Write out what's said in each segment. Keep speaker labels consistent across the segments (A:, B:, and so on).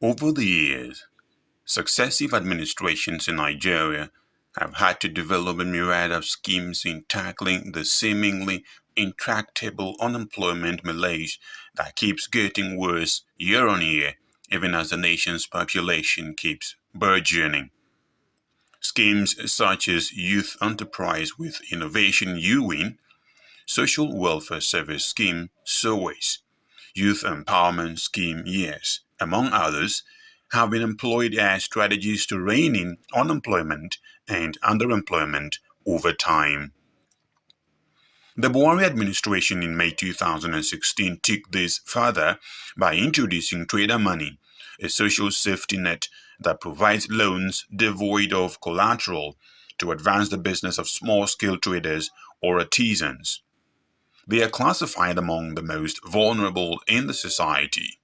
A: Over the years, successive administrations in Nigeria have had to develop a myriad of schemes in tackling the seemingly intractable unemployment malaise that keeps getting worse year on year, even as the nation's population keeps burgeoning. Schemes such as Youth Enterprise with Innovation UWIN, Social Welfare Service Scheme SOWES, Youth Empowerment Scheme YES, among others, have been employed as strategies to rein in unemployment and underemployment over time. The Buhari administration in May 2016 took this further by introducing Trader Money, a social safety net that provides loans devoid of collateral to advance the business of small-scale traders or artisans. They are classified among the most vulnerable in the society.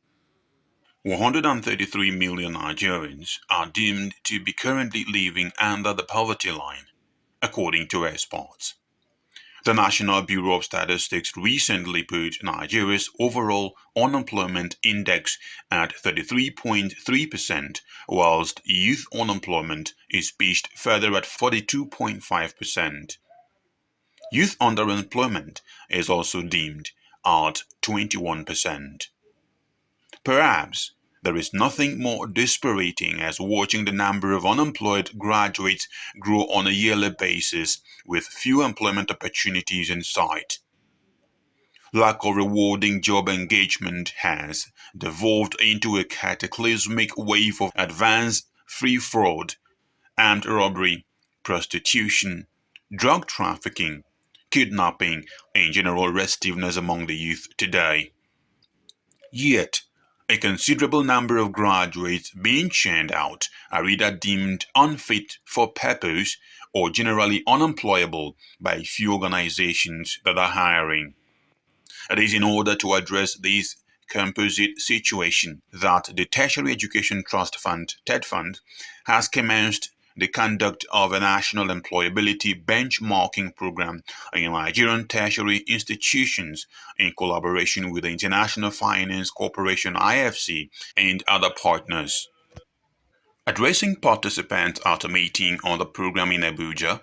A: 133 million Nigerians are deemed to be currently living under the poverty line, according to experts. The National Bureau of Statistics recently put Nigeria's overall unemployment index at 33.3%, whilst youth unemployment is pitched further at 42.5%. Youth underemployment is also deemed at 21%. Perhaps there is nothing more dispiriting as watching the number of unemployed graduates grow on a yearly basis with few employment opportunities in sight. Lack of rewarding job engagement has devolved into a cataclysmic wave of advanced free fraud, armed robbery, prostitution, drug trafficking, kidnapping, and general restiveness among the youth today. Yet, a considerable number of graduates being churned out are either deemed unfit for purpose or generally unemployable by few organizations that are hiring. It is in order to address this composite situation that the Tertiary Education Trust Fund, Tetfund, has commenced the conduct of a national employability benchmarking program in Nigerian tertiary institutions in collaboration with the International Finance Corporation (IFC) and other partners. Addressing participants at a meeting on the program in Abuja,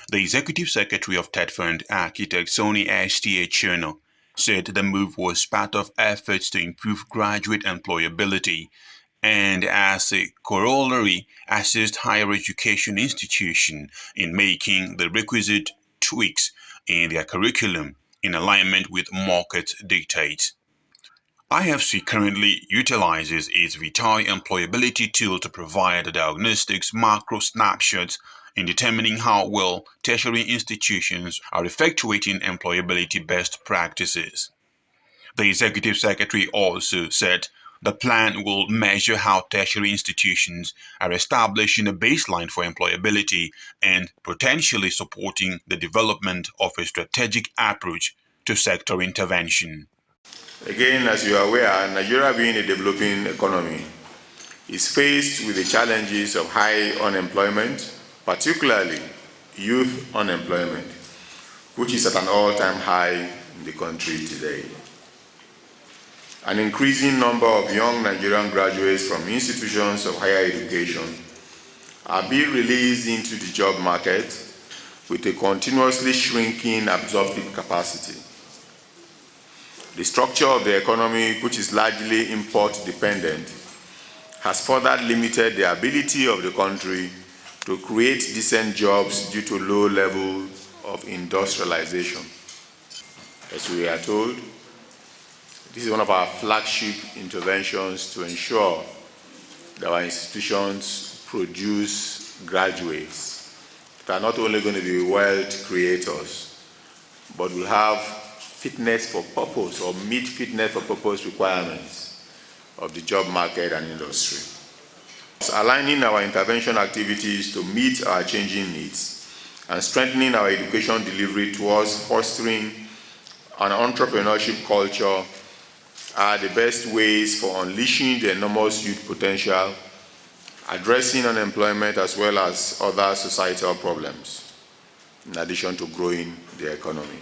A: the Executive Secretary of Tetfund, Architect Soni St. said the move was part of efforts to improve graduate employability and, as a corollary, assist higher education institutions in making the requisite tweaks in their curriculum in alignment with market dictates. IFC currently utilizes its Vitai employability tool to provide a diagnostics macro snapshot in determining how well tertiary institutions are effectuating employability best practices. The Executive Secretary also said the plan will measure how tertiary institutions are establishing a baseline for employability and potentially supporting the development of a strategic approach to sector intervention.
B: Again, as you are aware, Nigeria being a developing economy is faced with the challenges of high unemployment, particularly youth unemployment, which is at an all-time high in the country today. An increasing number of young Nigerian graduates from institutions of higher education are being released into the job market with a continuously shrinking absorptive capacity. The structure of the economy, which is largely import-dependent, has further limited the ability of the country to create decent jobs due to low level of industrialization. As we are told, this is one of our flagship interventions to ensure that our institutions produce graduates that are not only going to be wealth creators, but will have fitness for purpose or meet fitness for purpose requirements of the job market and industry. Aligning our intervention activities to meet our changing needs and strengthening our education delivery towards fostering an entrepreneurship culture are the best ways for unleashing the enormous youth potential, addressing unemployment as well as other societal problems, in addition to growing the economy.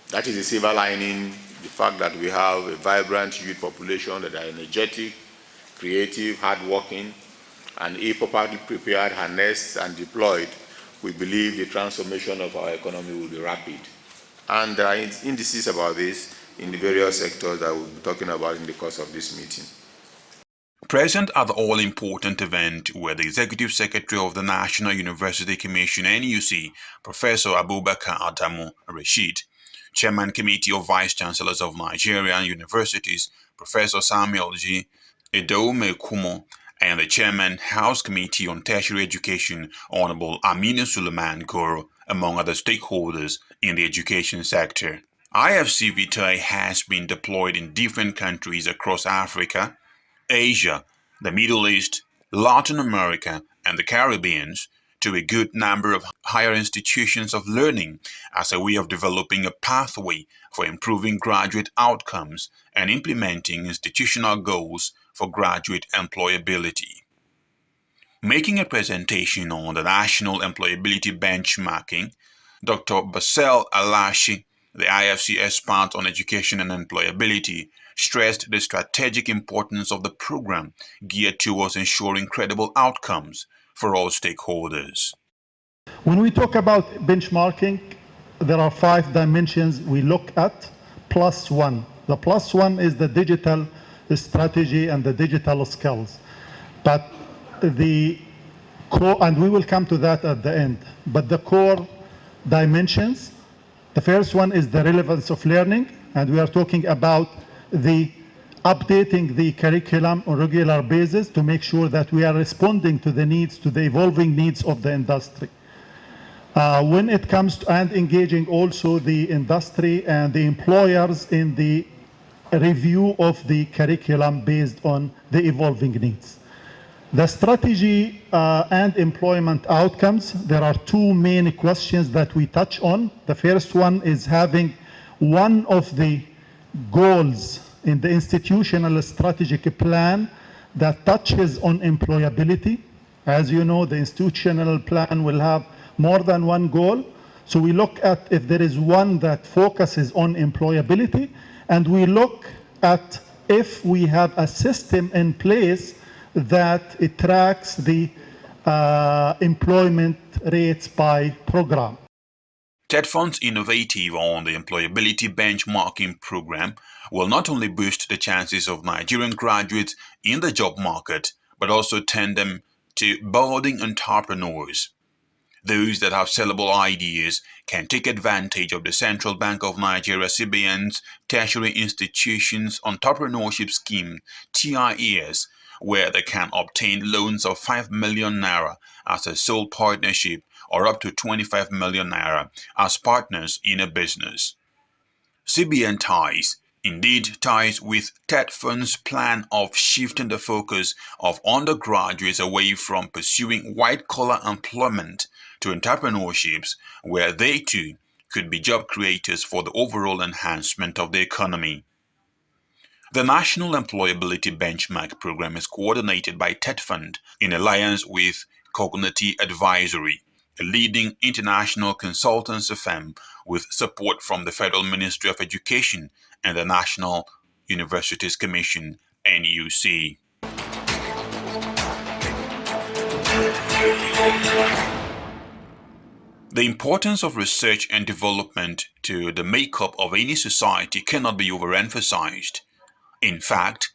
B: That is the silver lining the fact that we have a vibrant youth population that are energetic, creative, hardworking, and if properly prepared, harnessed, and deployed, we believe the transformation of our economy will be rapid. And there are indices about this in the various sectors that we'll be talking about in the course of this meeting.
A: Present at the all-important event were the Executive Secretary of the National University Commission (NUC), Professor Abubakar Adamu Rashid, Chairman Committee of Vice Chancellors of Nigerian Universities, Professor Samuel G. Edoume Kumo, and the Chairman, House Committee on Tertiary Education, Honorable Aminu Suleiman Goro, among other stakeholders in the education sector. IFCVTI has been deployed in different countries across Africa, Asia, the Middle East, Latin America, and the Caribbean to a good number of higher institutions of learning as a way of developing a pathway for improving graduate outcomes and implementing institutional goals for graduate employability. Making a presentation on the national employability benchmarking, Dr. Basel Alashi, the IFC expert on education and employability, stressed the strategic importance of the program geared towards ensuring credible outcomes for all stakeholders.
C: When we talk about benchmarking, there are 5 dimensions we look at, plus one. The plus one is the digital strategy and the digital skills. But the core, and we will come to that at the end, but the core dimensions, the first one is the relevance of learning, and we are talking about the updating the curriculum on a regular basis to make sure that we are responding to the needs, to the evolving needs of the industry. When it comes to, and engaging also the industry and the employers in the review of the curriculum based on the evolving needs. The strategy and employment outcomes, there are 2 main questions that we touch on. The first one is having one of the goals in the institutional strategic plan that touches on employability. As you know, the institutional plan will have more than one goal. So we look at if there is one that focuses on employability, and we look at if we have a system in place that it tracks the employment rates by program.
A: Tetfund's innovative on the employability benchmarking program will not only boost the chances of Nigerian graduates in the job market, but also turn them to budding entrepreneurs. Those that have sellable ideas can take advantage of the Central Bank of Nigeria (CBN's) Tertiary Institutions Entrepreneurship Scheme (TIES), where they can obtain loans of 5 million naira as a sole partnership or up to 25 million naira as partners in a business. CBN ties with Tetfund's plan of shifting the focus of undergraduates away from pursuing white-collar employment to entrepreneurships where they too could be job creators for the overall enhancement of the economy. The National Employability Benchmark Program is coordinated by Tetfund in alliance with Cognity Advisory, a leading international consultancy firm with support from the Federal Ministry of Education and the National Universities Commission (NUC). The importance of research and development to the makeup of any society cannot be overemphasized. In fact,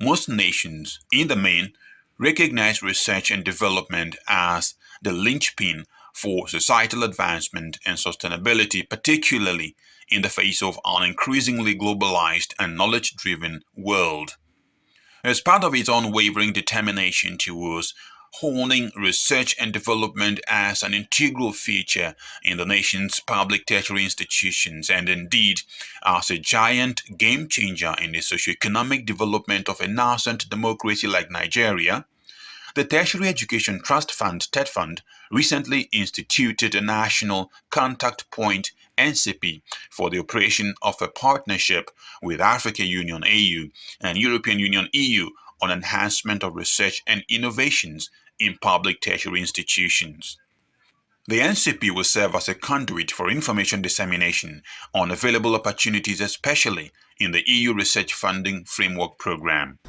A: most nations, in the main, recognize research and development as the linchpin for societal advancement and sustainability, particularly in the face of an increasingly globalized and knowledge-driven world. As part of its unwavering determination towards honing research and development as an integral feature in the nation's public tertiary institutions, and indeed as a giant game changer in the socio-economic development of a nascent democracy like Nigeria, the Tertiary Education Trust Fund (Tetfund) recently instituted a National Contact Point (NCP) for the operation of a partnership with African Union (AU) and European Union (EU) on enhancement of research and innovations in public tertiary institutions. The NCP will serve as a conduit for information dissemination on available opportunities, especially in the EU Research Funding Framework Program.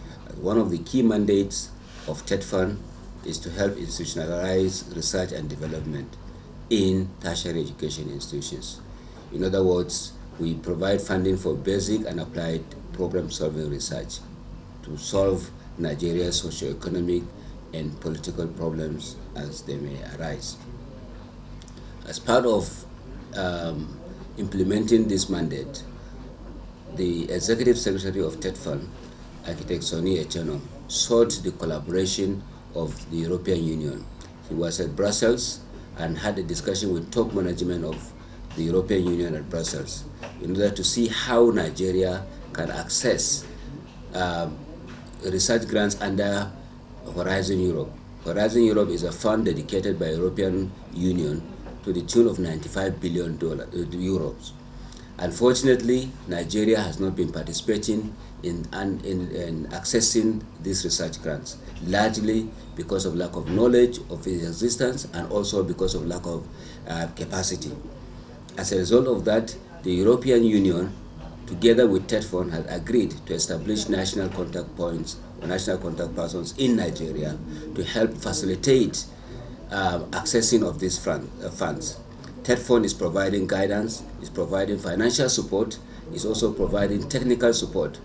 D: One of the key mandates of Tetfund is to help institutionalize research and development in tertiary education institutions. In other words, we provide funding for basic and applied problem-solving research to solve Nigeria's socio-economic and political problems as they may arise. As part of implementing this mandate, the Executive Secretary of Tetfund, Architect Sonny Echeno, sought the collaboration of the European Union. He was at Brussels and had a discussion with top management of the European Union at Brussels in order to see how Nigeria can access research grants under Horizon Europe. Horizon Europe is a fund dedicated by European Union to the tune of 95 billion euros. Unfortunately, Nigeria has not been participating in accessing these research grants, largely because of lack of knowledge of its existence and also because of lack of capacity. As a result of that, the European Union, together with Tetfund, has agreed to establish national contact points or national contact persons in Nigeria to help facilitate accessing of these funds. Tetfund is providing guidance, is providing financial support, is also providing technical support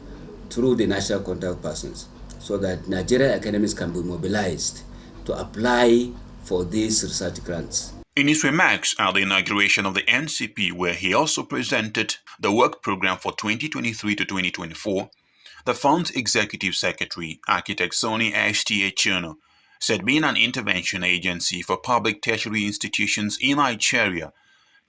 D: through the national contact persons so that Nigerian academics can be mobilized to apply for these research grants.
A: In his remarks at the inauguration of the NCP, where he also presented the work program for 2023 to 2024, the fund's executive secretary, Architect Sonny Echeno, said being an intervention agency for public tertiary institutions in Nigeria,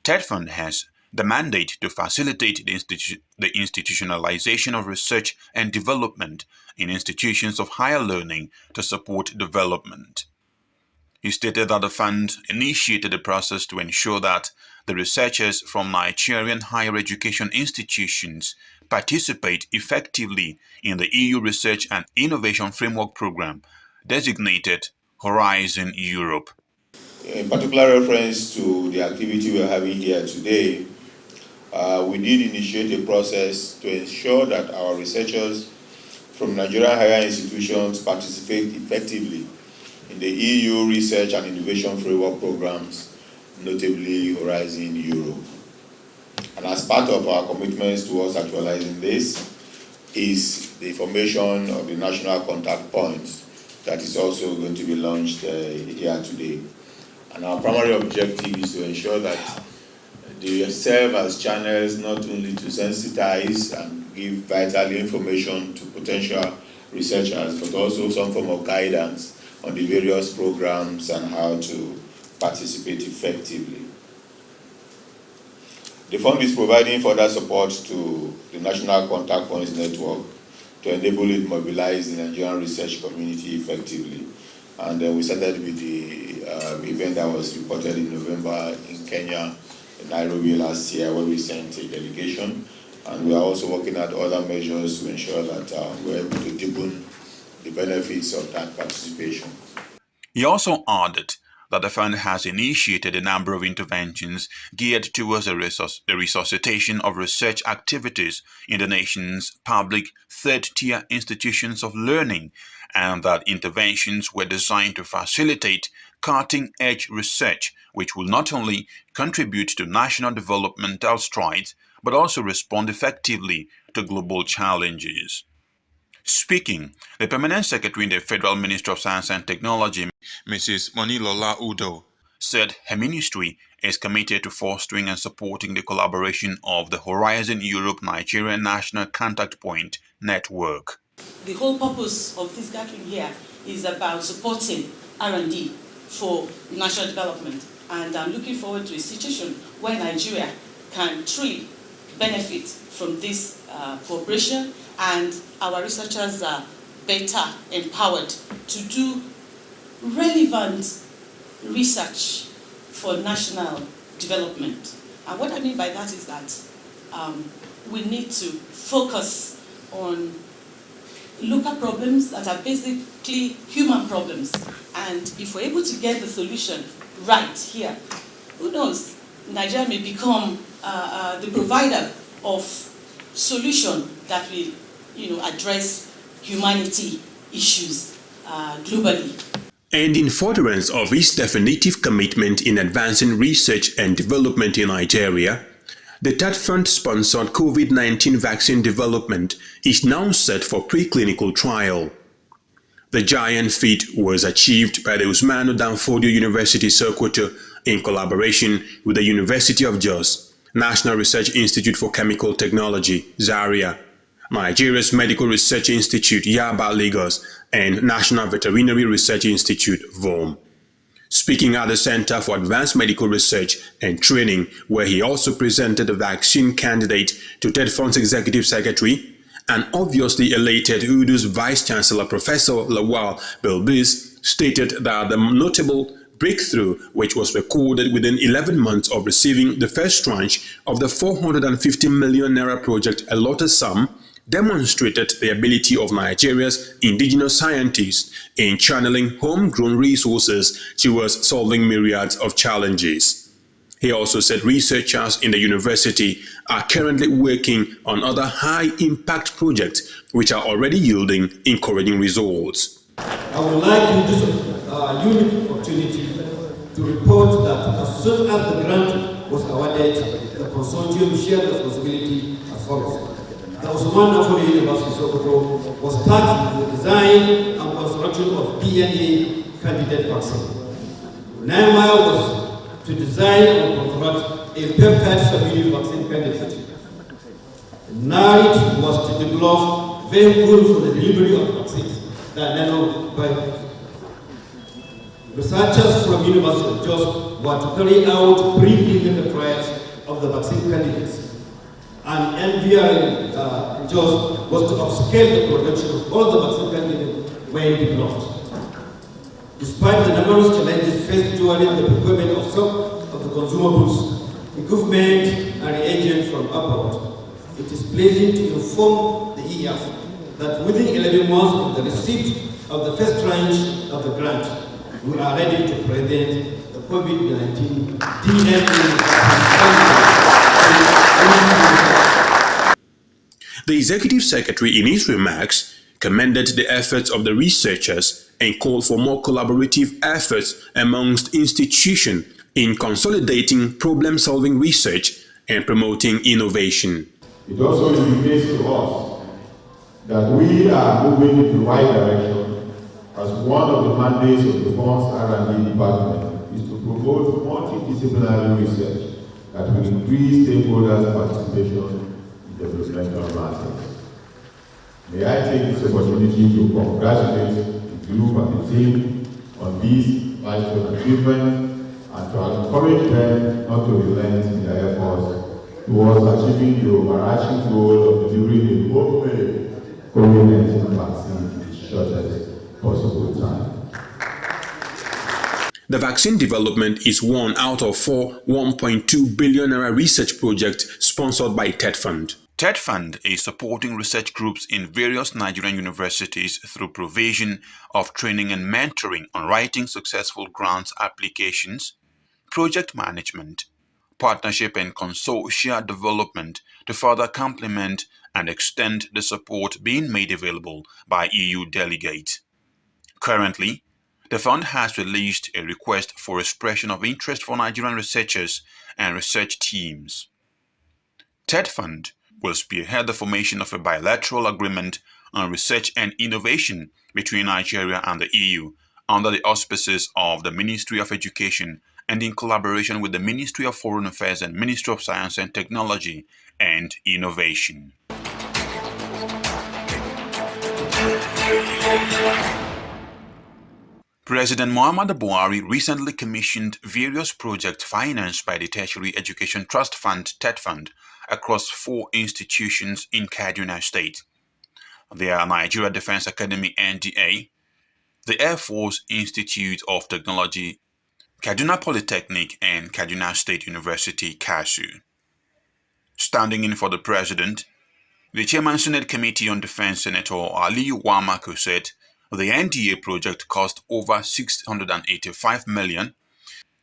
A: Tetfund has the mandate to facilitate the institutionalization of research and development in institutions of higher learning to support development. He stated that the fund initiated a process to ensure that the researchers from Nigerian higher education institutions participate effectively in the EU Research and Innovation Framework Program, designated Horizon Europe.
B: In particular reference to the activity we're having here today, we did initiate a process to ensure that our researchers from Nigerian higher institutions participate effectively in the EU Research and Innovation Framework programs, notably Horizon Europe. And as part of our commitments towards actualizing this is the formation of the national contact points that is also going to be launched here today. And our primary objective is to ensure that they serve as channels not only to sensitize and give vital information to potential researchers, but also some form of guidance on the various programs and how to participate effectively. The fund is providing further support to the National Contact Points Network to enable it mobilize the Nigerian research community effectively. And then we started with the event that was reported in November in Kenya, in Nairobi last year, where we sent a delegation. And we are also working at other measures to ensure that we're able to deepen the benefits of that participation.
A: He also added that the fund has initiated a number of interventions geared towards the resuscitation of research activities in the nation's public third-tier institutions of learning, and that interventions were designed to facilitate cutting-edge research, which will not only contribute to national developmental strides, but also respond effectively to global challenges. Speaking, the Permanent Secretary in the Federal Ministry of Science and Technology, Mrs. Monilola Udo, said her ministry is committed to fostering and supporting the collaboration of the Horizon Europe Nigerian National Contact Point Network.
E: The whole purpose of this gathering here is about supporting R&D for national development. And I'm looking forward to a situation where Nigeria can truly benefit from this cooperation, and our researchers are better empowered to do relevant research for national development. And what I mean by that is that we need to focus on local problems that are basically human problems. And if we're able to get the solution right here, who knows, Nigeria may become the provider of solution that will, address humanity issues globally.
F: And in furtherance of his definitive commitment in advancing research and development in Nigeria, the Tetfund-sponsored COVID-19 vaccine development is now set for preclinical trial. The giant feat was achieved by the Usmanu Danfodio University Sokoto in collaboration with the University of Jos, National Research Institute for Chemical Technology, Zaria, Nigeria's Medical Research Institute, Yaba, Lagos, and National Veterinary Research Institute, VOM. Speaking at the Center for Advanced Medical Research and Training, where he also presented the vaccine candidate to Tetfund's Executive Secretary, and obviously elated UDU's Vice-Chancellor Professor Lawal Bilbis stated that the notable breakthrough, which was recorded within 11 months of receiving the first tranche of the 450 million naira project allotted sum, demonstrated the ability of Nigeria's indigenous scientists in channeling homegrown resources towards solving myriads of challenges. He also said researchers in the university are currently working on other high-impact projects which are already yielding encouraging results.
G: I would like to use this unique opportunity to report that as soon as the grant was awarded, the consortium shared responsibility as follows. The Usman Danfodio University Sokoto was tasked with the design and construction of DNA candidate vaccine. NIMA was to design and construct a peptide subunit vaccine candidate. NIT was to develop vehicles for the delivery of vaccines that nanoparticles. Researchers from University of Jos were to carry out pre-clinical trials of the vaccine candidates. And NVR Jos was to upscale the production of all the vaccine candidates when developed. Despite the numerous challenges faced during the procurement of some of the consumables, equipment, and reagents from abroad, it is pleasing to inform the EF that within 11 months of the receipt of the first tranche of the grant, we are ready to present the COVID-19 DNA.
F: The Executive Secretary, in his remarks, commended the efforts of the researchers and called for more collaborative efforts amongst institutions in consolidating problem-solving research and promoting innovation.
H: It also indicates to us that we are moving in the right direction, as one of the mandates of the fund's R&D department is to promote multidisciplinary research that will increase stakeholders' participation in developmental matters. May I take this opportunity to congratulate the group and the team on this milestone achievement and to encourage them not to relent in their efforts towards achieving the overarching goal of delivering a homemade COVID-19 vaccine in the shortest possible time.
F: The vaccine development is one out of 4 1.2 billion naira research projects sponsored by Tetfund.
A: Tetfund is supporting research groups in various Nigerian universities through provision of training and mentoring on writing successful grants applications, project management, partnership and consortia development to further complement and extend the support being made available by EU delegates. Currently, the fund has released a request for expression of interest for Nigerian researchers and research teams. Tetfund will spearhead the formation of a bilateral agreement on research and innovation between Nigeria and the EU under the auspices of the Ministry of Education and in collaboration with the Ministry of Foreign Affairs and Ministry of Science and Technology and Innovation. President Muhammadu Buhari recently commissioned various projects financed by the Tertiary Education Trust Fund (Tetfund) across 4 institutions in Kaduna State. They are Nigeria Defense Academy (NDA), the Air Force Institute of Technology, Kaduna Polytechnic, and Kaduna State University (KASU). Standing in for the president, the Chairman Senate Committee on Defense, Senator Aliyu Wamako, said the NDA project cost over 685 million,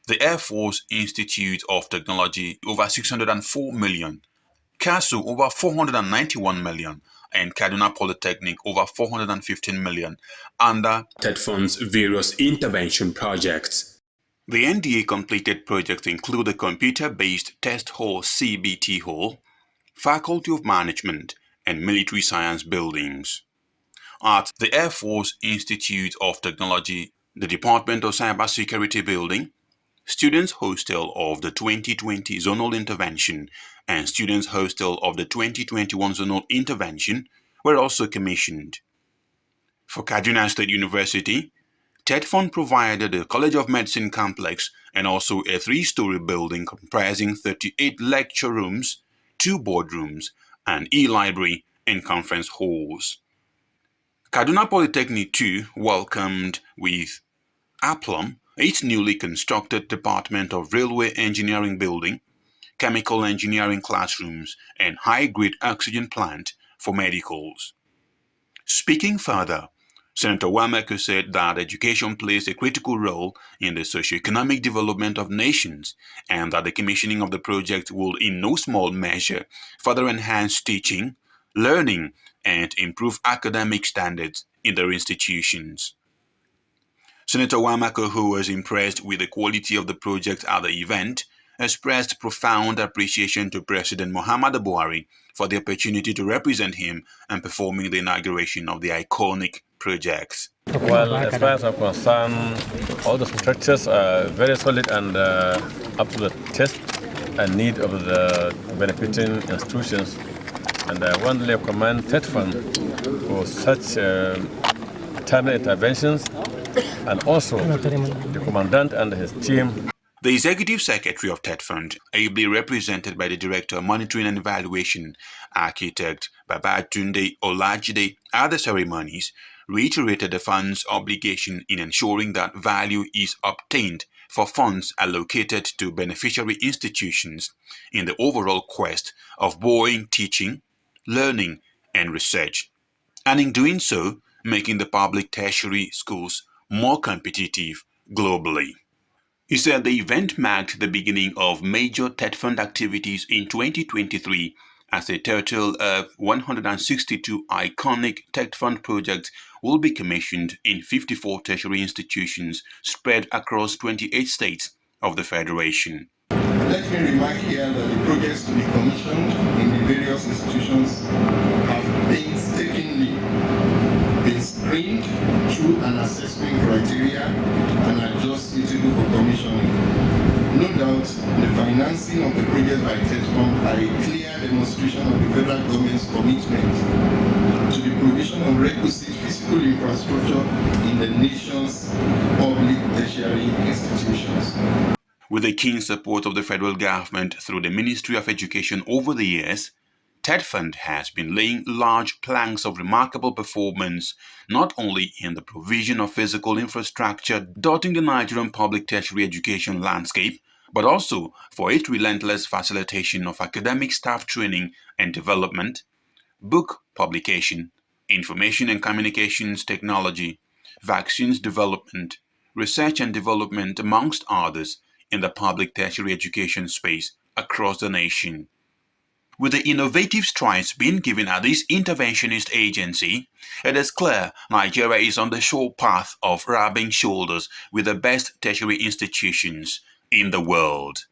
A: the Air Force Institute of Technology over 604 million, KASU over 491 million, and Kaduna Polytechnic over 415 million under
F: Tetfund's various intervention projects.
A: the NDA. Completed projects include the computer-based test hall CBT hall, Faculty of Management, and military science buildings. At the Air Force Institute of Technology, the Department of Cybersecurity building, Students' Hostel of the 2020 Zonal Intervention and Students' Hostel of the 2021 Zonal Intervention were also commissioned. For Kaduna State University, Tetfund provided a College of Medicine complex and also a 3-story building comprising 38 lecture rooms, 2 boardrooms, an e-library, and conference halls. Kaduna Polytechnic too welcomed with aplomb its newly constructed Department of Railway Engineering building, chemical engineering classrooms, and high-grade oxygen plant for medicals. Speaking further, Senator Wameko said that education plays a critical role in the socio-economic development of nations and that the commissioning of the project will in no small measure further enhance teaching, learning, and improve academic standards in their institutions. Senator Wamako, who was impressed with the quality of the project at the event, expressed profound appreciation to President Muhammadu Buhari for the opportunity to represent him and performing the inauguration of the iconic projects.
I: Well, as far as I'm concerned, all the structures are very solid and up to the test and need of the benefiting institutions. And I want to commend Tetfund for such timely interventions, and also the commandant and his team.
A: The Executive Secretary of Tetfund, ably represented by the Director of Monitoring and Evaluation, Architect Babatunde Olajide, at the ceremonies, reiterated the fund's obligation in ensuring that value is obtained for funds allocated to beneficiary institutions in the overall quest of buoying teaching, learning, and research, and in doing so, making the public tertiary schools more competitive globally. He said the event marked the beginning of major Tetfund activities in 2023 as a total of 162 iconic Tetfund projects will be commissioned in 54 tertiary institutions spread across 28 states of the Federation.
J: Let me remark here that the projects to be commissioned in the various institutions have painstakingly been screened through an assessment criteria and are just suitable for commissioning. No doubt, the financing of the project by Tetfund are a clear demonstration of the federal government's commitment to the provision of requisite physical infrastructure in the nation's public tertiary institutions.
A: With the keen support of the federal government through the Ministry of Education over the years, Tetfund has been laying large planks of remarkable performance, not only in the provision of physical infrastructure dotting the Nigerian public tertiary education landscape, but also for its relentless facilitation of academic staff training and development, book publication, information and communications technology, vaccines development, research and development, amongst others, in the public tertiary education space across the nation. With the innovative strides being given at this interventionist agency, it is clear Nigeria is on the sure path of rubbing shoulders with the best tertiary institutions in the world.